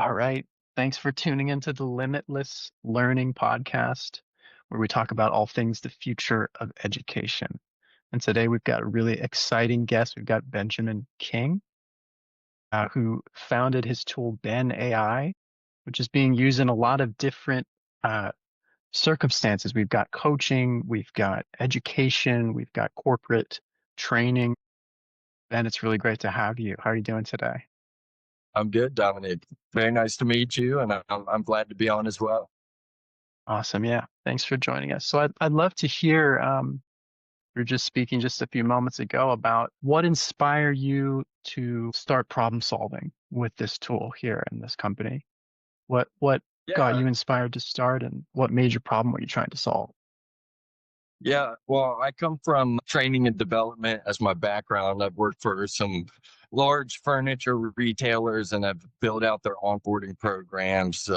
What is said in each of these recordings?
All right. Thanks for tuning into the Limitless Learning podcast, where we talk about all things the future of education. And today we've got a really exciting guest. We've got Benjamin King, who founded his tool BenAI, which is being used in a lot of different uh, circumstances. We've got coaching, we've got education, we've got corporate training. Ben, it's really great to have you. How are you doing today? I'm good, Dominic. Very nice to meet you, and I'm glad to be on as well. Awesome. Yeah. Thanks for joining us. So I'd love to hear, we were just speaking just a few moments ago about what inspired you to start problem solving with this tool here in this company. What got Yeah, you inspired to start and what major problem were you trying to solve? yeah. Well, I come from training and development as my background. I've worked for some large furniture retailers, and I've built out their onboarding programs,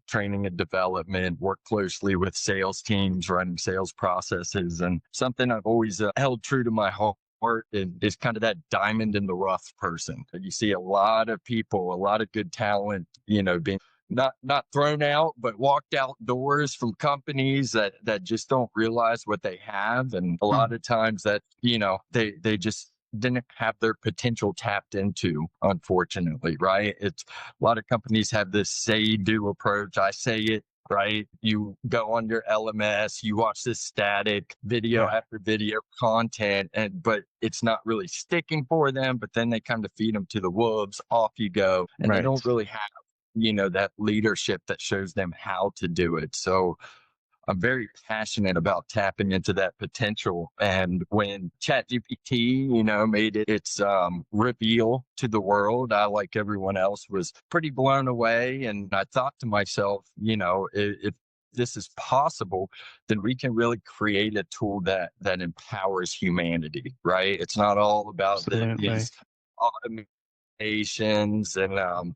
training and development. Worked closely with sales teams, running sales processes, and something I've always held true to my heart is kind of that diamond in the rough person. You see a lot of people, a lot of good talent, being not thrown out, but walked outdoors from companies that just don't realize what they have, and a lot Mhm. of times that they just didn't have their potential tapped into, unfortunately, right? It's a lot of companies have this say do approach. I say it, right? You go on your LMS, you watch this static video Yeah, after video content, but it's not really sticking for them. But then they kind of feed them to the wolves, off you go, and they don't right. really have that leadership that shows them how to do it. So I'm very passionate about tapping into that potential. And when ChatGPT, made its reveal to the world, I, like everyone else, was pretty blown away. And I thought to myself, if this is possible, then we can really create a tool that empowers humanity, right? It's not all about Absolutely. these automations and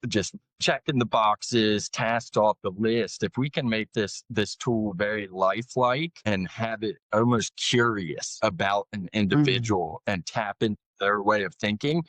just checking the boxes, tasks off the list. If we can make this tool very lifelike and have it almost curious about an Mhm. individual and tap into their way of thinking,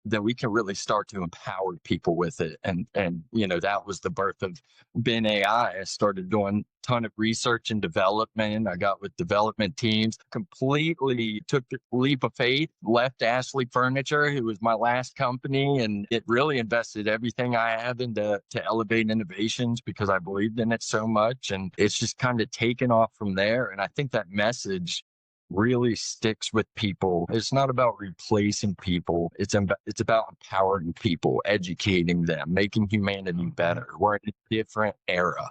then we can really start to empower people with it. And that was the birth of Ben AI. I started doing a ton of research and development. I got with development teams, completely took the leap of faith, left Ashley Furniture, who was my last company, and it really invested everything I have into to elevate innovations because I believed in it so much. And it's just kind of taken off from there. And I think that message really sticks with people. It's not about replacing people. It's about empowering people, educating them, making humanity Absolutely. better. We're in a different era.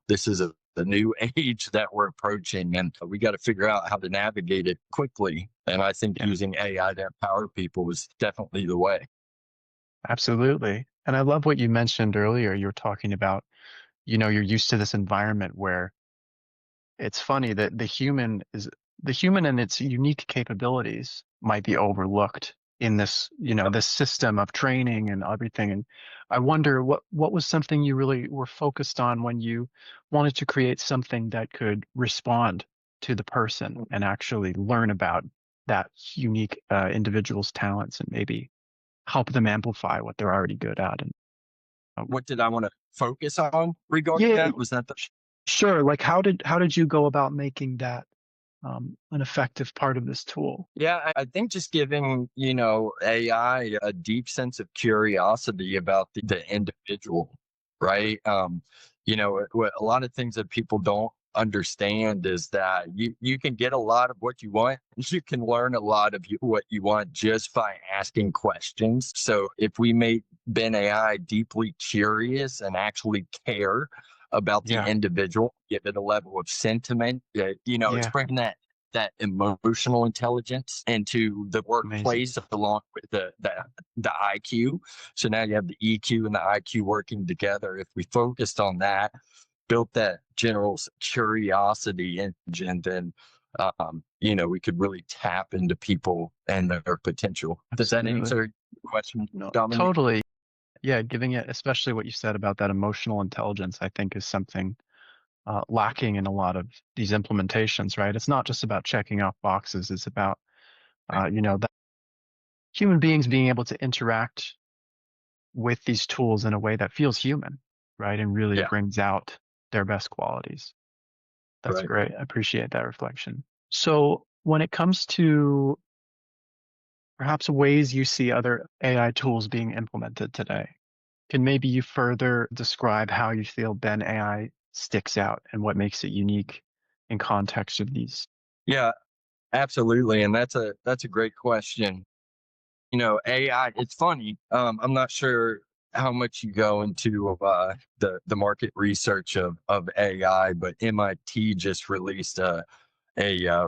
This is the new age that we're approaching, and we got to figure out how to navigate it quickly. And I think Yeah, using AI to empower people is definitely the way. absolutely. And I love what you mentioned earlier. You were talking about, you're used to this environment where it's funny that the human and its unique capabilities might be overlooked in this, this system of training and everything. And I wonder what was something you really were focused on when you wanted to create something that could respond to the person and actually learn about that unique individual's talents and maybe help them amplify what they're already good at. And What did I want to focus on regarding yeah, that? Was that the sure. Like how did you go about making that an effective part of this tool? Yeah, I think just giving, AI a deep sense of curiosity about the individual, right? What a lot of things that people don't understand is that you can get a lot of what you want. You can learn a lot of what you want just by asking questions. So if we make Ben AI deeply curious and actually care about the Yeah, individual, give it a level of sentiment, it's yeah, bringing that emotional intelligence into the amazing. workplace along with the IQ. So now you have the EQ and the IQ working together. If we focused on that, built that general curiosity engine, then we could really tap into people and their potential. Does that Absolutely. answer your question, No, Dominic? totally. Yeah, giving it, especially what you said about that emotional intelligence, I think is something lacking in a lot of these implementations, right? It's not just about checking off boxes. It's about, that human beings being able to interact with these tools in a way that feels human, right? And really Yeah. brings out their best qualities. That's Right. great. I appreciate that reflection. So when it comes to perhaps ways you see other AI tools being implemented today, can maybe you further describe how you feel Ben AI sticks out and what makes it unique in context of these? Yeah, absolutely. And that's a great question. AI, it's funny. I'm not sure how much you go into the market research of AI, but MIT just released a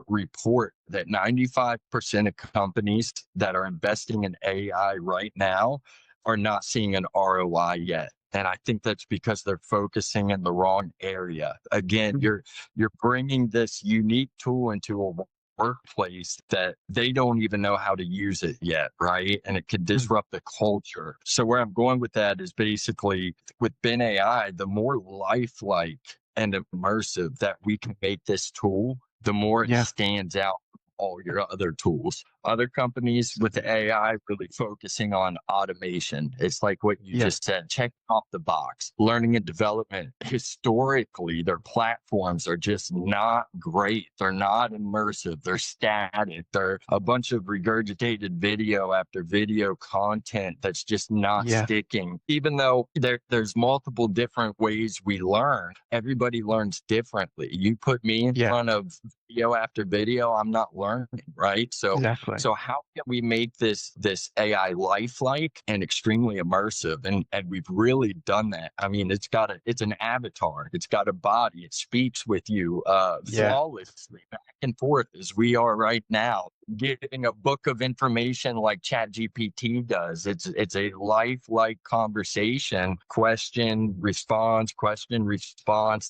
report that 95% of companies that are investing in AI right now are not seeing an ROI yet. And I think that's because they're focusing in the wrong area. Again, Mm. you're bringing this unique tool into a workplace that they don't even know how to use it yet, right? And it could Mm. disrupt the culture. So where I'm going with that is basically with Ben AI, the more lifelike and immersive that we can make this tool, the more it Yeah. stands out from all your other tools. Other companies with the AI really focusing on automation. It's like what you Yeah. just said, check off the box. Learning and development, historically, their platforms are just not great. They're not immersive. They're static. They're a bunch of regurgitated video after video content that's just not Yeah. sticking. Even though there's multiple different ways we learn, everybody learns differently. You put me in Yeah. front of video after video, I'm not learning, right? So Exactly. so how can we make this AI lifelike and extremely immersive? And we've really done that. I mean, it's an avatar. It's got a body. It speaks with you Yeah. flawlessly back and forth as we are right now. Getting a book of information like ChatGPT does. It's a lifelike conversation, question response.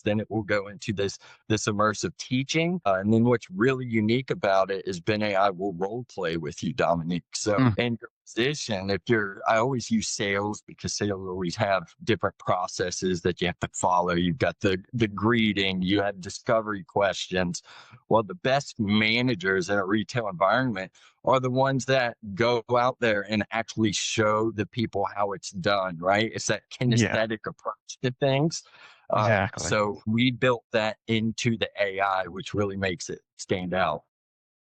Then it will go into this immersive teaching. And then what's really unique about it is Ben AI will role play with you, Dominique. So Mm. in your position, I always use sales because sales always have different processes that you have to follow. You've got the greeting, you have discovery questions. Well, the best managers in a retail environment are the ones that go out there and actually show the people how it's done, right? It's that Yeah. kinesthetic approach to things. Exactly. So we built that into the AI, which really makes it stand out.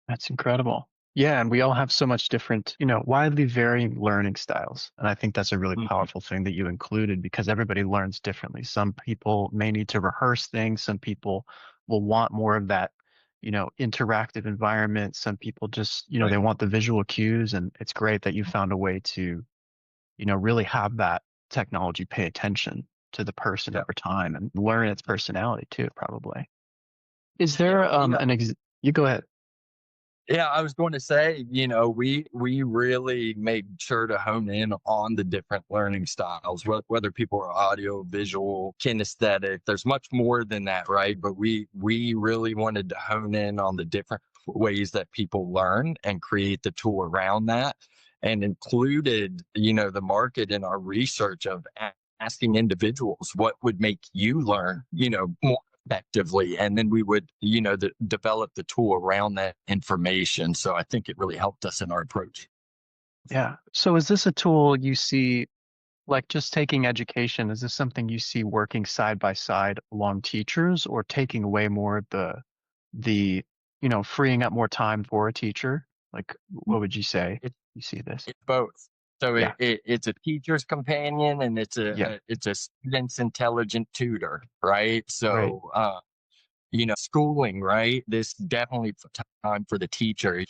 That's incredible. Yeah, and we all have so much different, widely varying learning styles. And I think that's a really Mhm. powerful thing that you included because everybody learns differently. Some people may need to rehearse things. Some people will want more of that, interactive environment. Some people just, they Right. want the visual cues. And it's great that you found a way to, really have that technology pay attention to the person Yeah. over time and learn its personality too, probably. Is there Yeah. you go ahead. Yeah, I was going to say, we really made sure to hone in on the different learning styles, whether people are audio, visual, kinesthetic. There's much more than that, right? But we really wanted to hone in on the different ways that people learn and create the tool around that, and included, the market in our research of asking individuals what would make you learn, more effectively, and then we would develop the tool around that information. So I think it really helped us in our approach. Yeah. So is this a tool you see, like just taking education, is this something you see working side by side along teachers or taking away more of the, freeing up more time for a teacher? Like, what would you say it, you see this? it's both. So Yeah. it's a teacher's companion, and Yeah. it's a student's intelligent tutor, right? Right. So schooling, right? This definitely time for the teacher.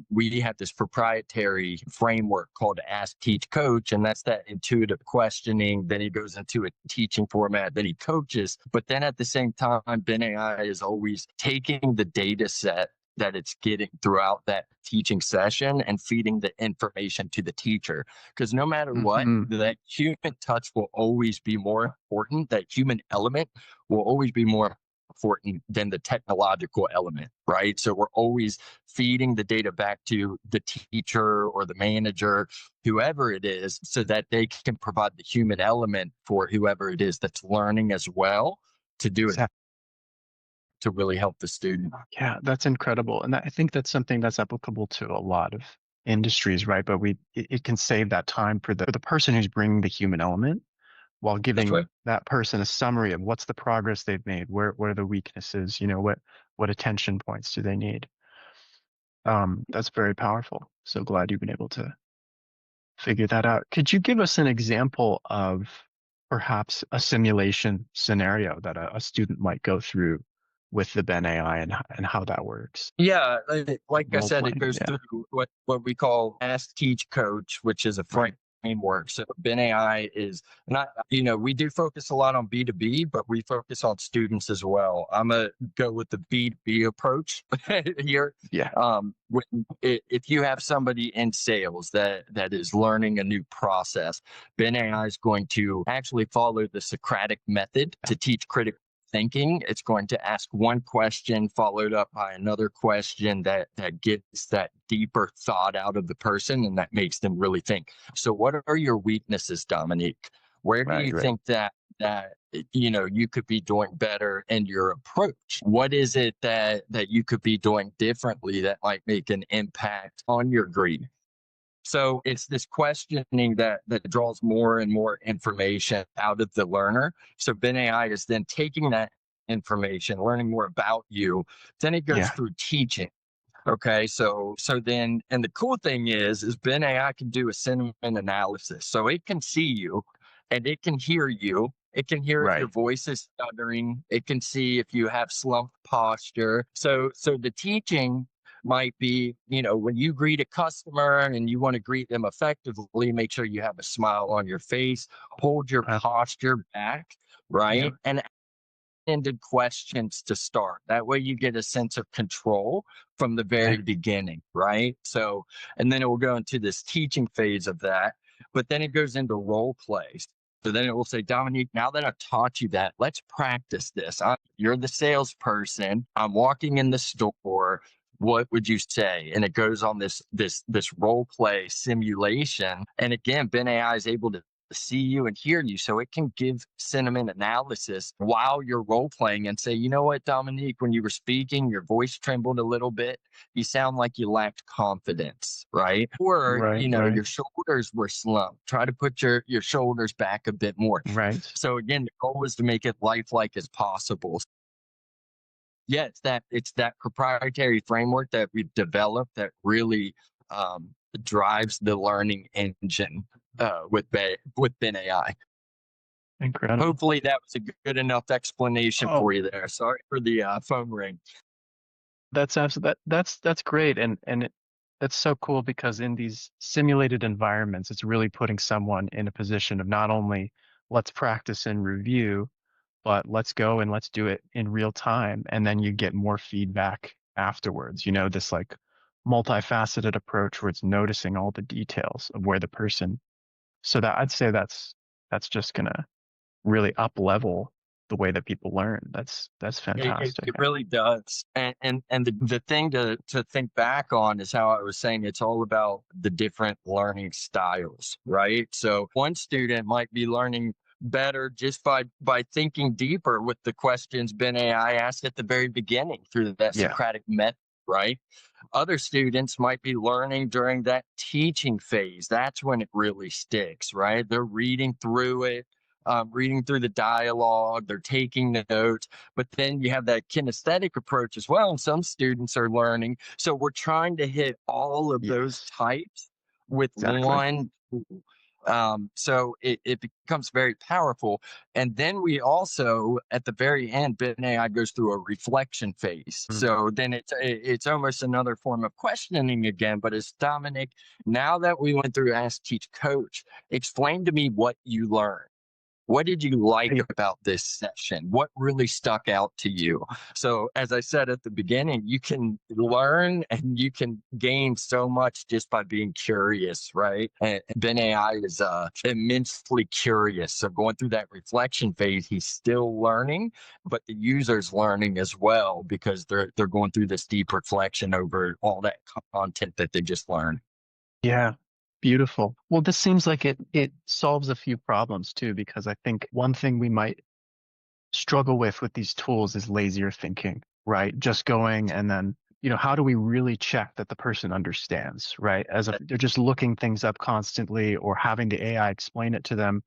We have this proprietary framework called Ask, Teach, Coach, and that's that intuitive questioning. Then he goes into a teaching format, then he coaches. But then at the same time, BenAI is always taking the data set that it's getting throughout that teaching session and feeding the information to the teacher. Because no matter what, Hmm. that human touch will always be more important. That human element will always be more important than the technological element, right? So we're always feeding the data back to the teacher or the manager, whoever it is, so that they can provide the human element for whoever it is that's learning as well to do it Exactly. to really help the student. Yeah, that's incredible. And I think that's something that's applicable to a lot of industries, right? But it can save that time for the person who's bringing the human element while That's right. giving that person a summary of what's the progress they've made, what are the weaknesses, what attention points do they need. That's very powerful. So glad you've been able to figure that out. Could you give us an example of perhaps a simulation scenario that a student might go through with the Ben AI and how that works? Yeah, like I Role said, it playing. goes Yeah. through what we call Ask, Teach, Coach, which is a Right. framework. So BenAI is not, we do focus a lot on B2B, but we focus on students as well. I'm gonna go with the B2B approach here. Yeah. If you have somebody in sales that is learning a new process, BenAI is going to actually follow the Socratic method to teach critical thinking. It's going to ask one question followed up by another question that gets that deeper thought out of the person and that makes them really think. So what are your weaknesses, Dominique? Where do Right. you Right. think that you could be doing better in your approach? What is it that you could be doing differently that might make an impact on your greed? So it's this questioning that draws more and more information out of the learner. So BenAI is then taking that information, learning more about you. Then it goes Yeah. through teaching. Okay, so then, and the cool thing is BenAI can do a sentiment analysis. So it can see you, and it can hear you. It can hear if your Right. voice is stuttering. It can see if you have slumped posture. So the teaching might be, when you greet a customer and you want to greet them effectively, make sure you have a smile on your face, hold your Uh, posture back, yeah. right? And ended questions to start. That way you get a sense of control from the Okay. very beginning, right? So, and then it will go into this teaching phase of that, but then it goes into role plays. So then it will say, Dominique, now that I've taught you that, let's practice this. You're the salesperson. I'm walking in the store. What would you say? And it goes on this role play simulation. And again, BenAI is able to see you and hear you. So it can give sentiment analysis while you're role playing and say, you know what, Dominique, when you were speaking, your voice trembled a little bit. You sound like you lacked confidence, right? Or, Right. Right. your shoulders were slumped. Try to put your shoulders back a bit more. Right. So again, the goal is to make it lifelike as possible. Yeah, it's that proprietary framework that we've developed that really drives the learning engine with BenAI. Incredible. Hopefully that was a good enough explanation Oh, for you there. Sorry for the phone ring. that's great. That's so cool because in these simulated environments, it's really putting someone in a position of not only let's practice and review, but let's go and let's do it in real time. And then you get more feedback afterwards. This like multifaceted approach where it's noticing all the details of where the person. So that I'd say that's just gonna really up level the way that people learn. That's fantastic. It really does. And the thing to think back on is how I was saying it's all about the different learning styles, right? So one student might be learning better just by thinking deeper with the questions BenAI asked at the very beginning through that Yeah. Socratic method, right? Other students might be learning during that teaching phase. That's when it really sticks, right? They're reading through the dialogue, they're taking the notes, but then you have that kinesthetic approach as well. And some students are learning. So we're trying to hit all of those Yes. types with Exactly. one tool. So it becomes very powerful. And then we also, at the very end, BitAI goes through a reflection phase. Mm. So then it's almost another form of questioning again. But as Dominic, now that we went through Ask, Teach, Coach, explain to me what you learned. What did you like Hey, about this session? What really stuck out to you? So, as I said at the beginning, you can learn and you can gain so much just by being curious, right? And BenAI is immensely curious. So, going through that reflection phase, he's still learning, but the user's learning as well because they're going through this deep reflection over all that content that they just learned. yeah. Beautiful. Well, this seems like it solves a few problems too, because I think one thing we might struggle with these tools is lazier thinking, right? Just going and then how do we really check that the person understands, right? As if That- they're just looking things up constantly or having the AI explain it to them.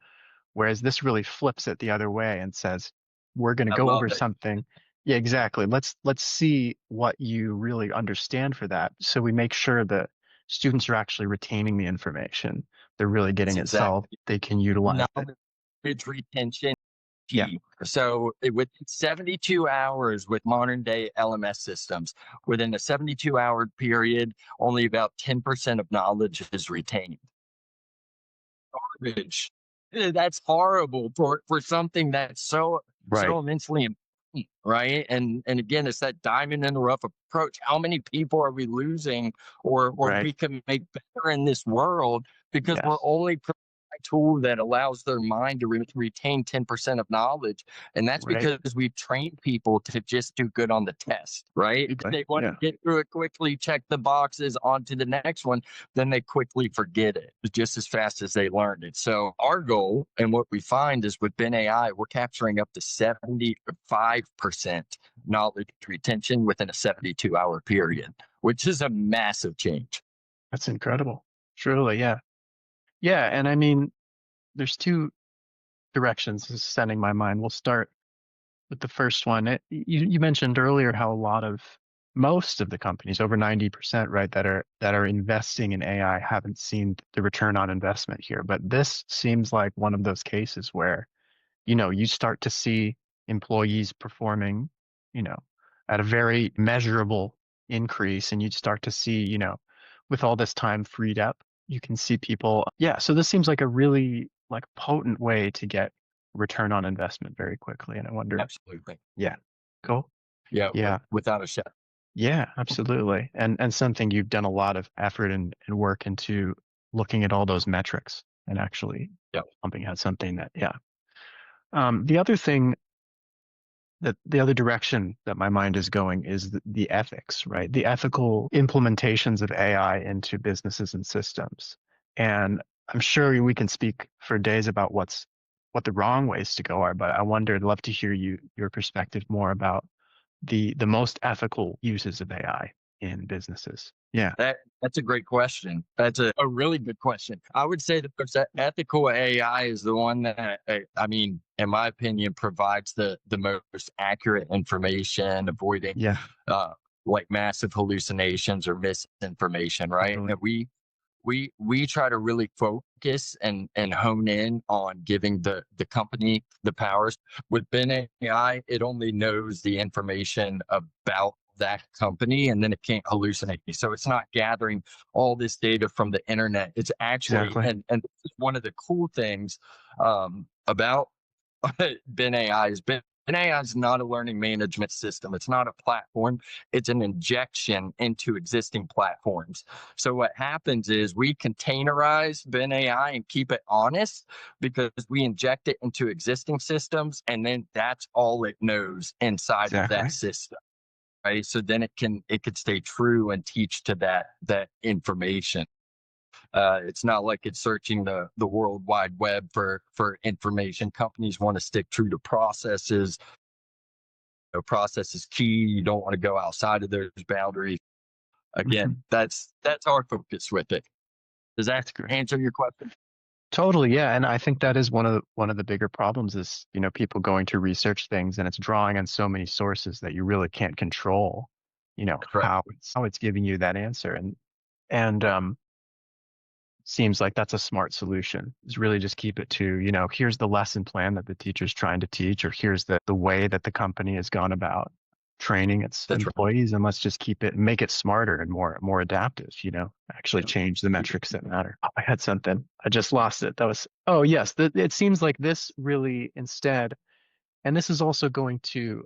Whereas this really flips it the other way and says, we're going to I go over love it. something. Yeah, exactly. Let's see what you really understand for that. So we make sure that students are actually retaining the information. They're really That's getting it solved. exactly They can utilize it. knowledge retention Yeah, key. So within 72 hours with modern day LMS systems, within a 72-hour period, only about 10% of knowledge is retained. Garbage. That's horrible for something that's right, so immensely important, right? And again, it's that diamond in the rough approach. How many people are we losing, or right. we can make better in this world because we're Yes, only providing a tool that allows their mind to retain 10% of knowledge, and that's right. because we've trained people to just do good on the test, right? Exactly. They want to Yeah, get through it quickly, check the boxes, on to the next one, then they quickly forget it just as fast as they learned it. So our goal, and what we find is with BenAI, we're capturing up to 75% knowledge retention within a 72-hour period, which is a massive change. that's incredible. Truly, yeah. Yeah, and I mean, there's two directions this is sending my mind. We'll start with the first one. You mentioned earlier how most of the companies, over 90%, right, that are investing in AI haven't seen the return on investment here. But this seems like one of those cases where, you start to see employees performing, you know, at a very measurable increase, and you start to see, with all this time freed up, you can see people. Yeah, so this seems like a really like potent way to get return on investment very quickly. And I wonder, Absolutely. yeah, cool. Yeah, Yeah, without a shadow. yeah, absolutely. And something you've done a lot of effort and work into looking at all those metrics and actually Yeah, pumping out something that, yeah. The other thing that the other direction that my mind is going is the ethics, right? The ethical implementations of AI into businesses and systems. And I'm sure we can speak for days about what the wrong ways to go are, but I wonder, I'd love to hear your perspective more about the most ethical uses of AI in businesses. Yeah, that's a great question. That's a really good question. I would say the most ethical AI is the one that, I mean, in my opinion, provides the most accurate information, avoiding yeah, uh, like massive hallucinations or misinformation, right? And totally. we try to really focus and hone in on giving the company the powers. With BenAI, it only knows the information about that company, and then it can't hallucinate me. So it's not gathering all this data from the internet. It's actually, Exactly. and this is one of the cool things about BenAI is BenAI is not a learning management system. It's not a platform. It's an injection into existing platforms. So what happens is we containerize BenAI and keep it honest because we inject it into existing systems, and then that's all it knows inside of that Exactly. system. Right. So then it could stay true and teach to that information. It's not like it's searching the world wide web for information. Companies want to stick true to processes. Process is key. You don't want to go outside of those boundaries. Again, Mhm. that's our focus with it. Does that That's great. answer your question? Totally, yeah. And I think that is one of the bigger problems is, people going to research things and it's drawing on so many sources that you really can't control, Correct. how it's giving you that answer. And seems like that's a smart solution. Is really just keep it to, here's the lesson plan that the teacher's trying to teach, or here's the way that the company has gone about training its That's right. employees, and let's just make it smarter and more adaptive, actually Yeah. change the metrics that matter. Oh, I had something. I just lost it. That was, oh yes, it seems like this really instead, and this is also going to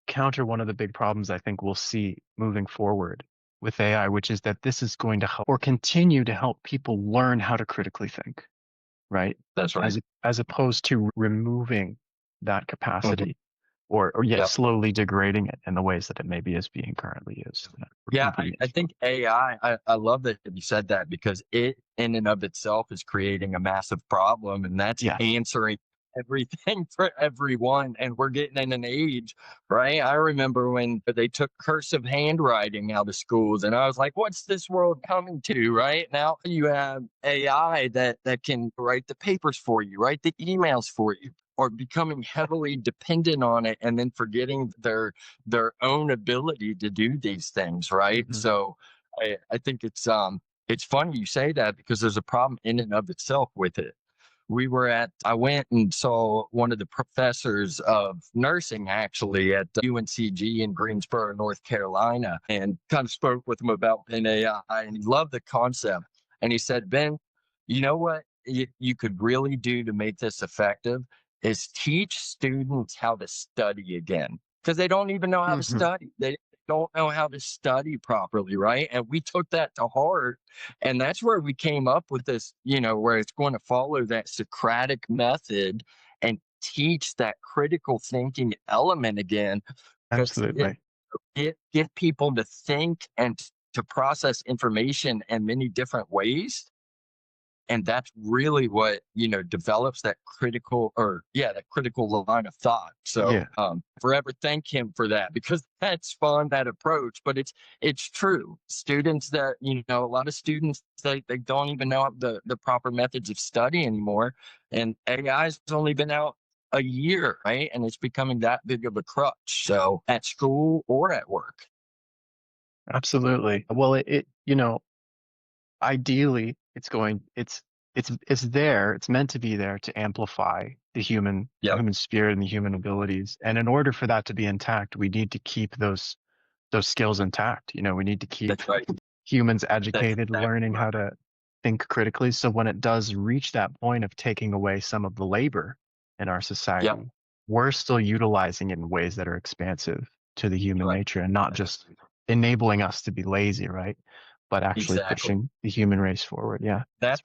counter one of the big problems I think we'll see moving forward with AI, which is that this is going to help or continue to help people learn how to critically think, right? That's right. As opposed to removing that Mhm. capacity or yet Yeah. slowly degrading it in the ways that it maybe is being currently used for Yeah, people to I use. think AI, I love that you said that because it in and of itself is creating a massive problem, and that's Yes, answering everything for everyone. And we're getting in an age, right? I remember when they took cursive handwriting out of schools, and I was like, what's this world coming to? Right now you have AI that can write the papers for you, write the emails for you, or becoming heavily dependent on it and then forgetting their own ability to do these things, right? Hmm. So I think it's funny you say that, because there's a problem in and of itself with it. I went and saw one of the professors of nursing actually at UNCG in Greensboro, North Carolina, and kind of spoke with him about BenAI, and he loved the concept. And he said, Ben, you know what you could really do to make this effective is teach students how to study again, because they don't even know how to Hmm. study. They don't know how to study properly, right? And we took that to heart, and that's where we came up with this, where it's going to follow that Socratic method and teach that critical thinking element again, because Absolutely. it get people to think and to process information in many different ways. And that's really what develops that critical line of thought. So Yeah. forever thank him for that, because that's fun, that approach. But it's true, students that a lot of students, they don't even know the proper methods of study anymore, and AI's only been out a year, right? And it's becoming that big of a crutch, so at school or at work. Absolutely. Well, ideally it's there, it's meant to be there to amplify the Yep, human spirit and the human abilities. And in order for that to be intact, we need to keep those skills intact. We need to keep that's right. humans That's educated, exactly learning right. how to think critically. So when it does reach that point of taking away some of the labor in our Yep, society, we're still utilizing it in ways that are expansive to the human right. nature and not just enabling us to be lazy, right? But actually Exactly. pushing the human race forward. Yeah. That's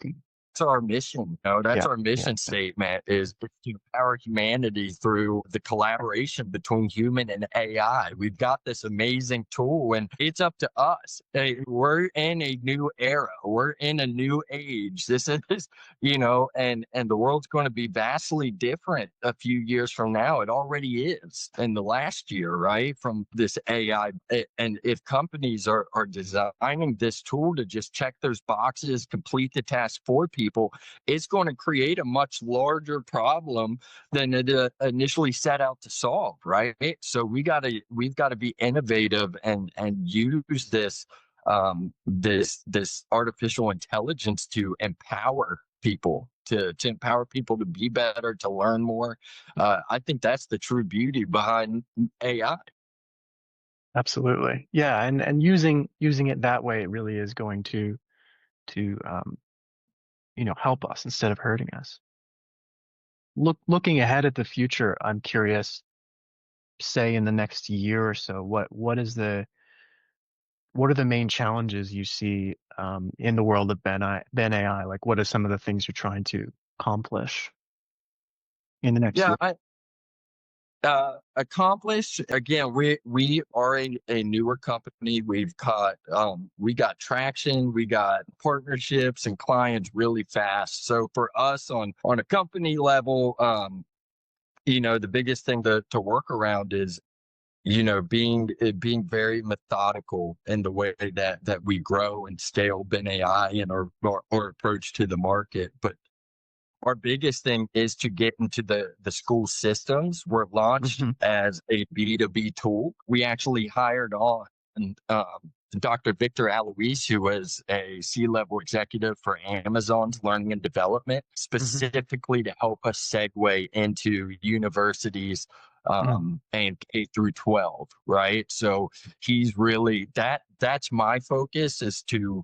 our mission. That's Yeah. our Yeah. mission statement, is to empower humanity through the collaboration between human and AI. We've got this amazing tool, and it's up to us. Hey, we're in a new era. We're in a new age. This is, and the world's going to be vastly different a few years from now. It already is in the last year, right? From this AI. And if companies are designing this tool to just check those boxes, complete the task for people, it's going to create a much larger problem than it initially set out to solve, right? So we've got to be innovative and use this artificial intelligence to empower people, to empower people to be better, to learn more. I think that's the true beauty behind AI. Absolutely. Yeah. And using it that way, it really is going to help us instead of hurting us. Looking ahead at the future, I'm curious, say in the next year or so, what are the main challenges you see in the world of Ben AI? Like, what are some of the things you're trying to accomplish in the next Yeah, year? accomplished again, we are a newer company. We got traction, we got partnerships and clients really fast. So for us on a company level, the biggest thing to work around is being very methodical in the way that we grow and scale BenAI and our approach to the market. But our biggest thing is to get into the school systems. We're launched Hmm. as a B2B tool. We actually hired on Dr. Victor Alois, who was a C-level executive for Amazon's learning and development, Hmm. specifically to help us segue into universities and K through 12, right? So he's really that's my focus, is to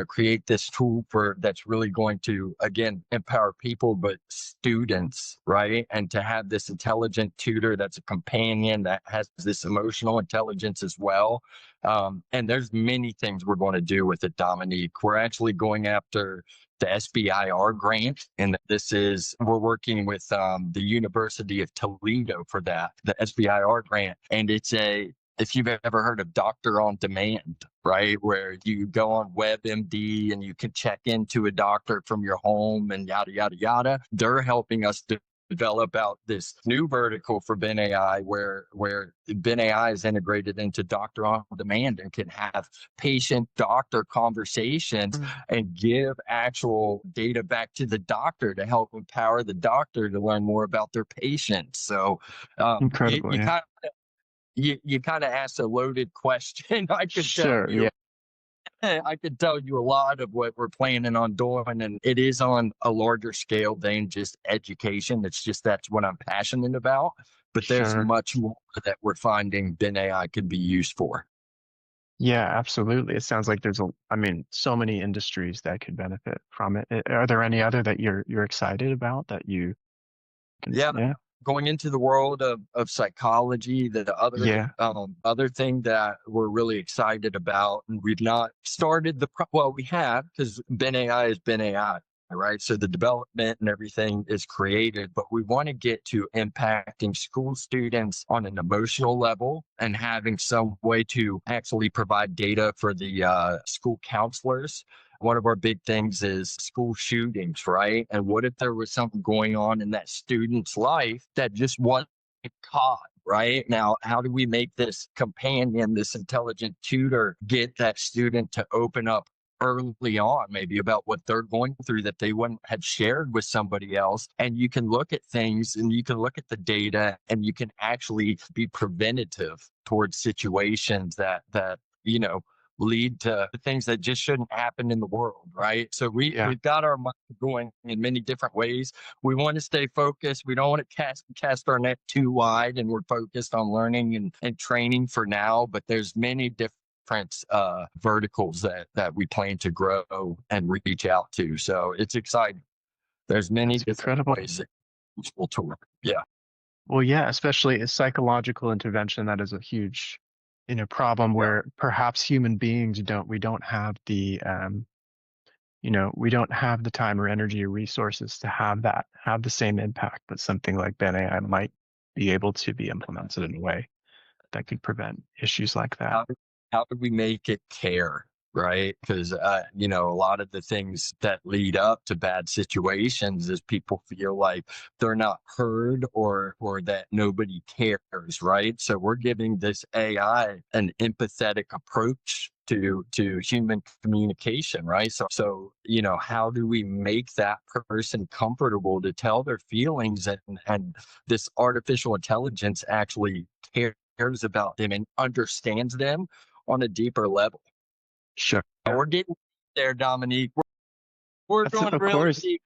create this tool for that's really going to again empower people, but students, right? And to have this intelligent tutor that's a companion that has this emotional intelligence as well. And there's many things we're going to do with it, Dominique. We're actually going after the SBIR grant, and we're working with the University of Toledo for that, the SBIR grant, and it's if you've ever heard of Doctor on Demand, right? Where you go on WebMD and you can check into a doctor from your home and yada, yada, yada. They're helping us to develop out this new vertical for BenAI where BenAI is integrated into Doctor on Demand and can have patient doctor conversations Mm. and give actual data back to the doctor to help empower the doctor to learn more about their patient. So Incredible. you Yeah. kind of you kind of asked a loaded question. Sure. Yeah. I could tell you a lot of what we're planning on doing, and it is on a larger scale than just education. It's just that's what I'm passionate about. But there's Sure. much more that we're finding BenAI could be used for. Yeah, absolutely. It sounds like I mean, so many industries that could benefit from it. Are there any other that you're excited about that you can, Yeah, yeah. going into the world of psychology, the Yeah. other thing that we're really excited about, and we've not started well, we have, because BenAI is BenAI, right? So the development and everything is created, but we want to get to impacting school students on an emotional level and having some way to actually provide data for the school counselors. One of our big things is school shootings, right? And what if there was something going on in that student's life that just wasn't caught? Right now, how do we make this companion, this intelligent tutor, get that student to open up early on, maybe about what they're going through that they wouldn't have shared with somebody else? And you can look at things and you can look at the data and you can actually be preventative towards situations that, you know, lead to things that just shouldn't happen in the world, right? So Yeah. we've got our mind going in many different ways. We want to stay focused. We don't want to cast our net too wide, and we're focused on learning and training for now. But there's many different verticals that we plan to grow and reach out to. So it's exciting. There's many That's different incredible. ways that it's useful to work. Yeah. Well, yeah, especially a psychological intervention, that is a huge, problem Yeah. where perhaps human beings we don't have we don't have the time or energy or resources to have the same impact, but something like Ben AI might be able to be implemented in a way that could prevent issues like that. how do, how do we make it care, right? Because a lot of the things that lead up to bad situations is people feel like they're not heard or that nobody cares, right? So we're giving this AI an empathetic approach to human communication, right? So how do we make that person comfortable to tell their feelings, and this artificial intelligence actually cares about them and understands them on a deeper level? Sure. Yeah. We're getting there, Dominique. We're going Of really course. deep.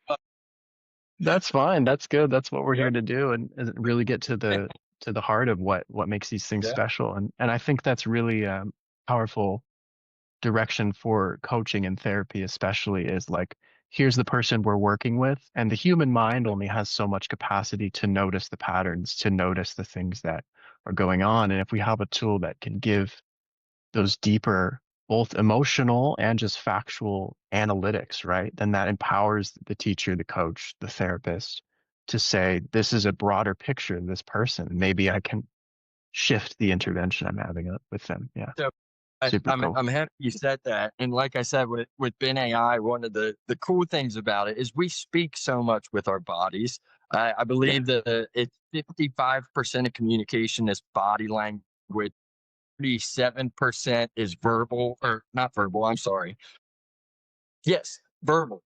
That's fine. That's good. That's what we're Yeah, here to do, and really get to the heart of what makes these things yeah. special. And I think that's really powerful direction for coaching and therapy, especially, is like, here's the person we're working with, and the human mind only has so much capacity to notice the patterns, to notice the things that are going on. And if we have a tool that can give those deeper, both emotional and just factual analytics, right? Then that empowers the teacher, the coach, the therapist to say, this is a broader picture of this person. Maybe I can shift the intervention I'm having with them. Yeah. So Super cool. I'm happy you said that. And like I said, with Ben AI, one of the cool things about it is we speak so much with our bodies. I Yeah. believe that it's 55% of communication is body language. 37% is verbal, or not verbal. I'm sorry. Yes, verbal.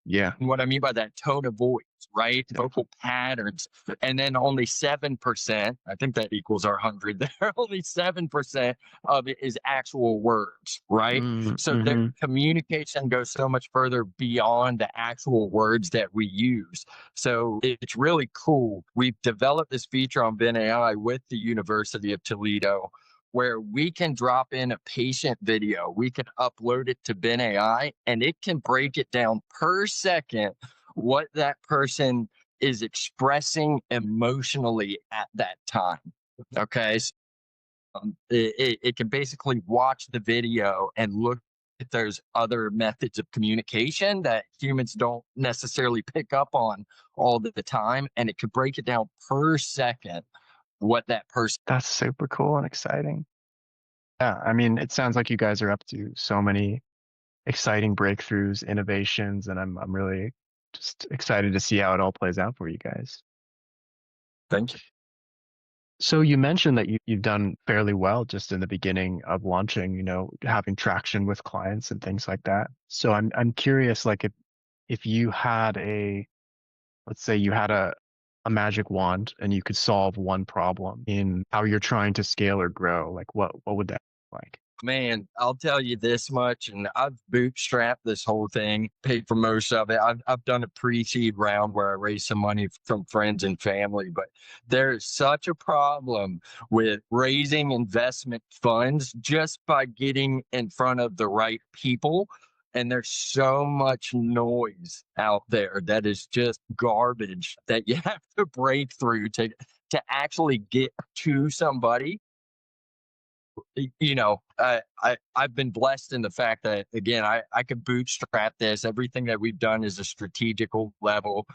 Yeah. And what I mean by that, tone of voice, right? Yeah. Vocal patterns. And then only 7%, I think that equals our 100 there, only 7% of it is actual words, right? So their Mm-hmm. communication goes so much further beyond the actual words that we use. So it's really cool. We've developed this feature on BenAI with the University of Toledo, where we can drop in a patient video. We can upload it to BenAI and it can break it down per second what that person is expressing emotionally at that time. Okay. So, it can basically watch the video and look if there's other methods of communication that humans don't necessarily pick up on all the time. And it could break it down per second what that person. That's super cool and exciting. Yeah, I mean, it sounds like you guys are up to so many exciting breakthroughs, innovations, and I'm really just excited to see how it all plays out for you guys. Thank you. So you mentioned that you've done fairly well just in the beginning of launching, having traction with clients and things like that. So I'm curious, like if you had let's say you had a magic wand and you could solve one problem in how you're trying to scale or grow, like what would that look like? Man, I'll tell you this much, and I've bootstrapped this whole thing, paid for most of it. I've done a pre-seed round where I raised some money from friends and family, but there is such a problem with raising investment funds just by getting in front of the right people. And there's so much noise out there that is just garbage that you have to break through to actually get to somebody. I've been blessed in the fact that, again, I could bootstrap this. Everything that we've done is a strategical level,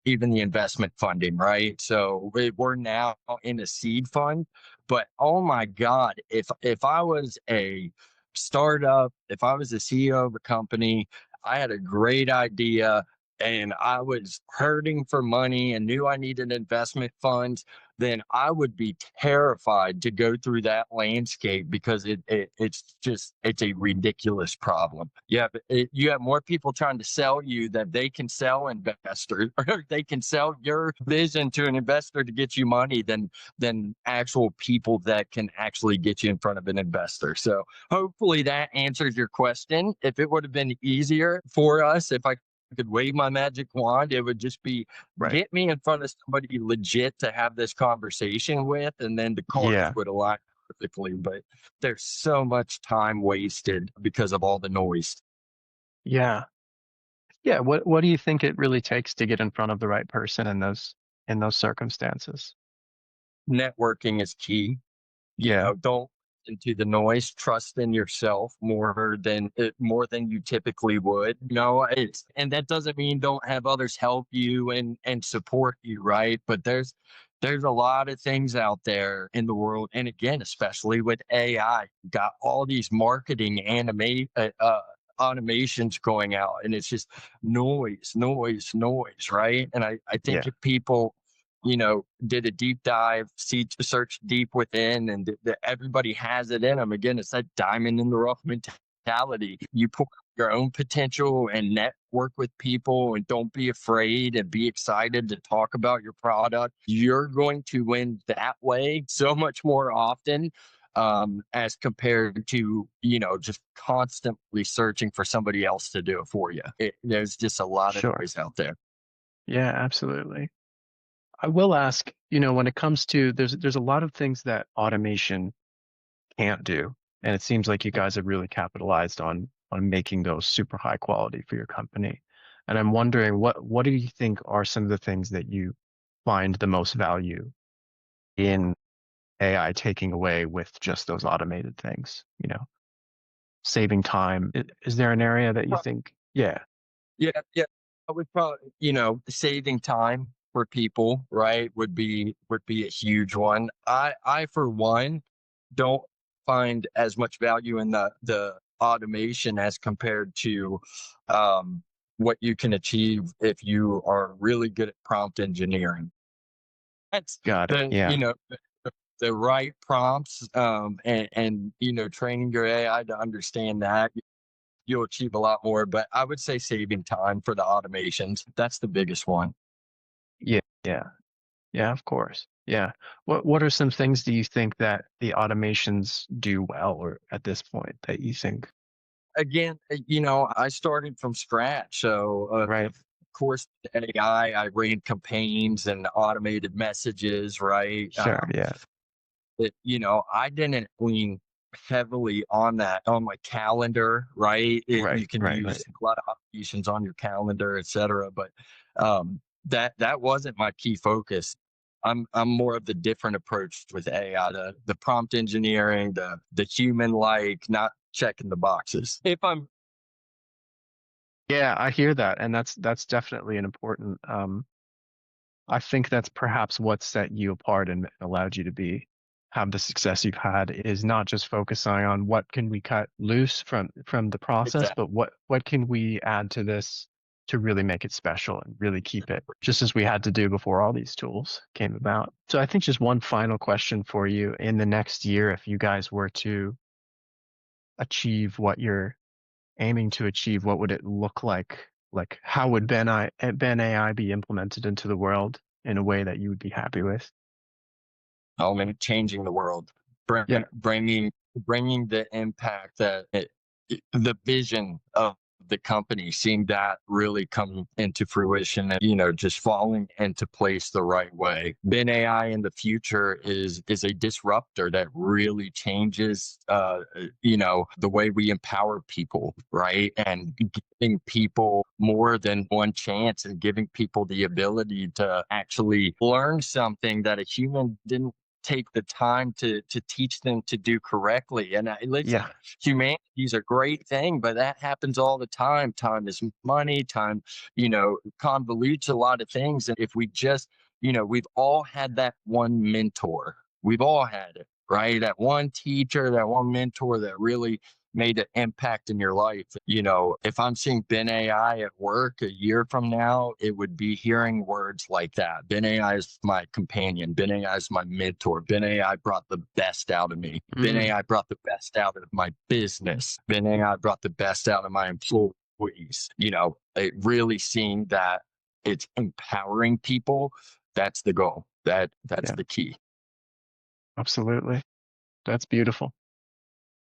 even the investment funding, right? So we're now in a seed fund. But oh my God, if I was a startup, if I was the CEO of a company, I had a great idea and I was hurting for money and knew I needed investment funds, then I would be terrified to go through that landscape because it's a ridiculous problem. You have more people trying to sell you that they can sell investors or they can sell your vision to an investor to get you money than actual people that can actually get you in front of an investor. So hopefully that answers your question. If it would have been easier for us, if I could wave my magic wand, it would just be Right. get me in front of somebody legit to have this conversation with, and then the cards Yeah. would align perfectly. But there's so much time wasted because of all the noise. Yeah. Yeah. What do you think it really takes to get in front of the right person in those circumstances? Networking is key. Yeah. Don't into the noise, trust in yourself more than you typically would. It's, and that doesn't mean don't have others help you and support you, right? But there's a lot of things out there in the world, and again, especially with AI, got all these marketing automations going out, and it's just noise, noise, noise, right? And I think Yeah. if people did a deep dive, search deep within, and that everybody has it in them. Again, it's that diamond in the rough mentality. You put your own potential and network with people, and don't be afraid and be excited to talk about your product. You're going to win that way so much more often. As compared to just constantly searching for somebody else to do it for you. There's just a lot of Sure. noise out there. Yeah, absolutely. I will ask, when it comes to there's a lot of things that automation can't do, and it seems like you guys have really capitalized on making those super high quality for your company. And I'm wondering what do you think are some of the things that you find the most value in AI taking away with just those automated things, saving time. Is there an area that you think, yeah, Yeah, yeah. I would probably, saving time for people, right, would be a huge one. I for one don't find as much value in the automation as compared to um, what you can achieve if you are really good at prompt engineering. That's got it. the Yeah. the right prompts, and training your AI to understand that you'll achieve a lot more. But I would say saving time for the automations. That's the biggest one. Yeah. Yeah. Yeah, of course. Yeah. What are some things do you think that the automations do well or at this point that you think, Again, I started from scratch. So, right? of course, AI, I ran campaigns and automated messages, right? Sure. Yeah. I didn't lean heavily on that on my calendar, right? Right. You can Right. use Right. a lot of options on your calendar, etc. But that wasn't my key focus. I'm more of the different approach with AI, the prompt engineering, the human like, not checking the boxes. If I'm Yeah, I hear that. And that's definitely an important I think that's perhaps what set you apart and allowed you to have the success you've had is not just focusing on what can we cut loose from the process, Exactly. but what can we add to this to really make it special and really keep it just as we had to do before all these tools came about. So I think just one final question for you in the next year, if you guys were to achieve what you're aiming to achieve, what would it look like? Like, how would Ben AI be implemented into the world in a way that you would be happy with? And changing the world, Yeah, bringing the impact that the vision of the company, seeing that really come into fruition, and just falling into place the right way. Ben AI in the future is a disruptor that really changes the way we empower people, right? And giving people more than one chance, and giving people the ability to actually learn something that a human didn't take the time to teach them to do correctly. And listen, yeah, humanity is a great thing, but that happens all the time. Time is money. Time, convolutes a lot of things. And if we just, we've all had that one mentor. We've all had it, right? That one teacher, that one mentor that really made an impact in your life. If I'm seeing Ben AI at work a year from now, it would be hearing words like that. Ben AI is my companion. Ben AI is my mentor. Ben AI brought the best out of me. Ben mm, AI brought the best out of my business. Ben AI brought the best out of my employees. It really seeing that it's empowering people. That's the goal. That's yeah, the key. absolutely. That's beautiful.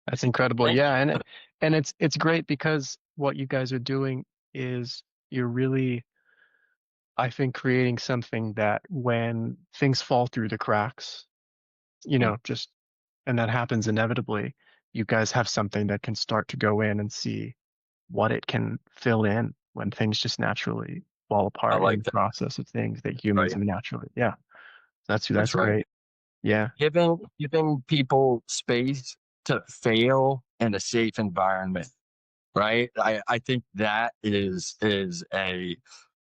That's incredible. Thank Yeah, you. and it's great because what you guys are doing is you're really, I think, creating something that when things fall through the cracks, Mm, just and that happens inevitably, you guys have something that can start to go in and see what it can fill in when things just naturally fall I apart in like the that. process of things that humans Right. are naturally. Yeah, that's That's right. great. Yeah. Giving people space to fail in a safe environment, right? I think that is a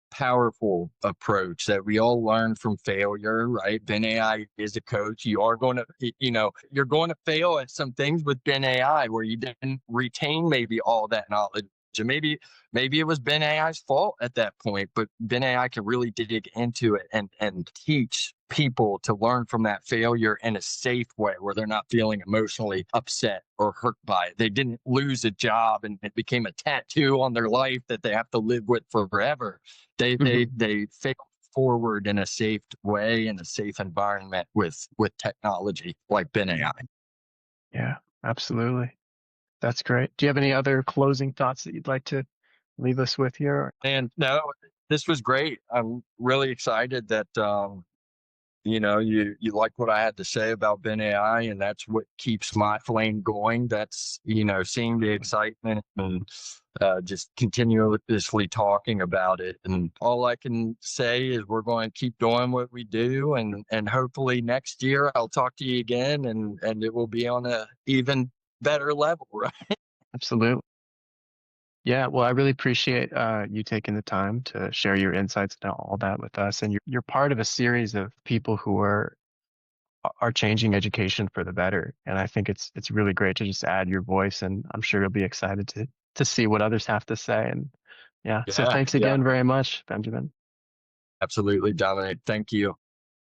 powerful approach that we all learn from failure, right? Ben AI is a coach. You are going to, you're going to fail at some things with Ben AI where you didn't retain maybe all that knowledge. And maybe it was Ben AI's fault at that point, but Ben AI can really dig into it and teach people to learn from that failure in a safe way where they're not feeling emotionally upset or hurt by it. They didn't lose a job and it became a tattoo on their life that they have to live with forever. They they Hmm. they fail forward in a safe way, in a safe environment with technology like BenAI. Yeah, absolutely. That's great. Do you have any other closing thoughts that you'd like to leave us with here? And no, this was great. I'm really excited that you like what I had to say about BenAI, and that's what keeps my flame going. That's seeing the excitement and just continuously talking about it. And all I can say is we're going to keep doing what we do, and hopefully next year I'll talk to you again, and it will be on a even better level, right? Absolutely. Yeah, well, I really appreciate you taking the time to share your insights and all that with us. And you're part of a series of people who are changing education for the better. And I think it's really great to just add your voice. And I'm sure you'll be excited to see what others have to say. And yeah, so Yeah, thanks yeah, again very much, Benjamin. absolutely, Dominic. Thank you.